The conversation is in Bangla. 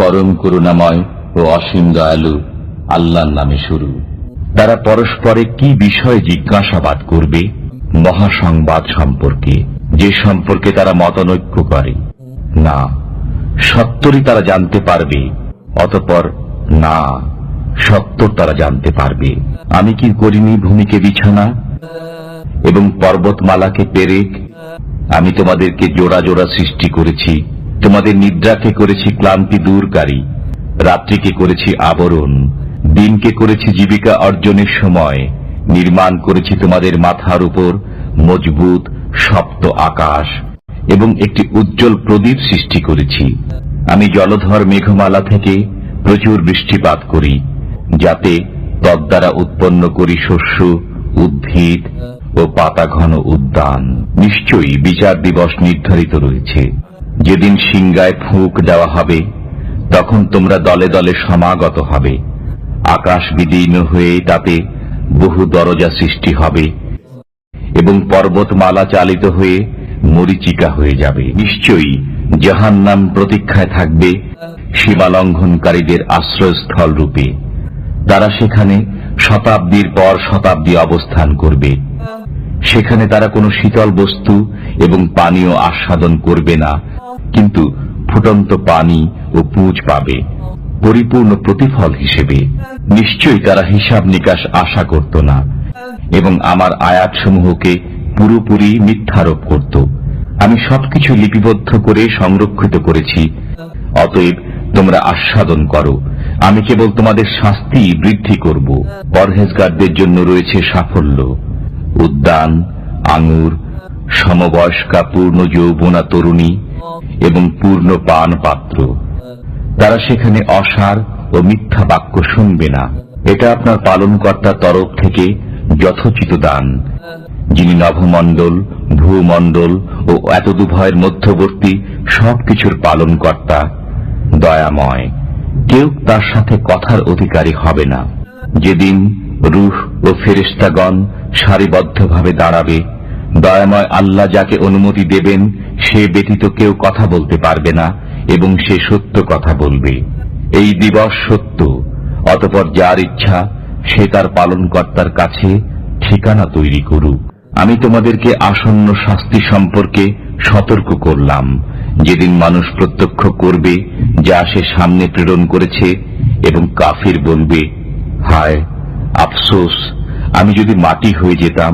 পরম করুণাময় ও অসীম দয়ালু আল্লাহর নামে শুরু। তারা পরস্পরে কি বিষয়ে জিজ্ঞাসাবাদ করবে? মহাসংবাদ সম্পর্কে, যে সম্পর্কে তারা মতানৈক্য করে। না, সত্তরই তারা জানতে পারবে। অতঃপর না, সত্তর তারা জানতে পারবে। আমি কি করিনি ভূমিকে বিছানা এবং পর্বতমালাকে পেরেক? আমি তোমাদেরকে জোড়া জোড়া সৃষ্টি করেছি। তোমাদের নিদ্রাকে করেছি ক্লান্তি দূরকারী, রাত্রিকে করেছি আবরণ, দিনকে করেছি জীবিকা অর্জনের সময়। নির্মাণ করেছি তোমাদের মাথার উপর মজবুত সপ্ত আকাশ এবং একটি উজ্জ্বল প্রদীপ সৃষ্টি করেছি। আমি জলধর মেঘমালা থেকে প্রচুর বৃষ্টিপাত করি, যাতে তদ্বারা উৎপন্ন করি শস্য, উদ্ভিদ ও পাতা ঘন উদ্যান। নিশ্চয়ই বিচার দিবস নির্ধারিত রয়েছে। যেদিন সিংগায় ফুঁক দেওয়া হবে, তখন তোমরা দলে দলে সমাগত হবে। আকাশ বিদীর্ণ হয়ে তাতে বহু দরজা সৃষ্টি হবে এবং পর্বতমালা চালিত হয়ে মরীচিকা হয়ে যাবে। নিশ্চয়ই জাহান্নাম প্রতীক্ষায় থাকবে সীমালঙ্ঘনকারীদের আশ্রয়স্থল রূপে। তারা সেখানে শতাব্দীর পর শতাব্দী অবস্থান করবে। সেখানে তারা কোনো শীতল বস্তু এবং পানীয় আস্বাদন করবে না, কিন্তু ফুটন্ত পানি ও পুঁজ পাবে পরিপূর্ণ প্রতিফল হিসেবে। নিশ্চয়ই তারা হিসাব নিকাশ আশা করত না এবং আমার আয়াতসমূহকে পুরোপুরি মিথ্যারোপ করত। আমি সবকিছু লিপিবদ্ধ করে সংরক্ষিত করেছি। অতএব তোমরা আস্বাদন করো। আমি কেবল তোমাদের শাস্তি বৃদ্ধি করব। পরহেজগারদের জন্য রয়েছে সাফল্য, উদ্যান, আঙুর, সমবয়স্কা পূর্ণ যৌবনা তরুণী এবং পূর্ণ পান পাত্র। তারা সেখানে অসার ও মিথ্যা বাক্য শুনবে না। এটা আপনার পালনকর্তার তরফ থেকে যথোচিত দান, যিনি নভমণ্ডল, ভূমণ্ডল ও এতদুভয়ের মধ্যবর্তী সবকিছুর পালনকর্তা, দয়াময়। কেউ তার সাথে কথার অধিকারী হবে না। যেদিন রূহ ও ফেরেশতাগণ সারিবদ্ধভাবে দাঁড়াবে, দয়াময় আল্লাহ যাকে অনুমতি দেবেন সে ব্যতীত কেউ কথা বলতে পারবে না এবং সে সত্য কথা বলবে। এই দিবস সত্য। অতঃপর যার ইচ্ছা সে তার পালনকর্তার কাছে ঠিকানা তৈরি করুক। আমি তোমাদেরকে আসন্ন শাস্তি সম্পর্কে সতর্ক করলাম, যেদিন মানুষ প্রত্যক্ষ করবে যা সে সামনে প্রেরণ করেছে এবং কাফির বলবে, হায় আফসোস, আমি যদি মাটি হয়ে যেতাম।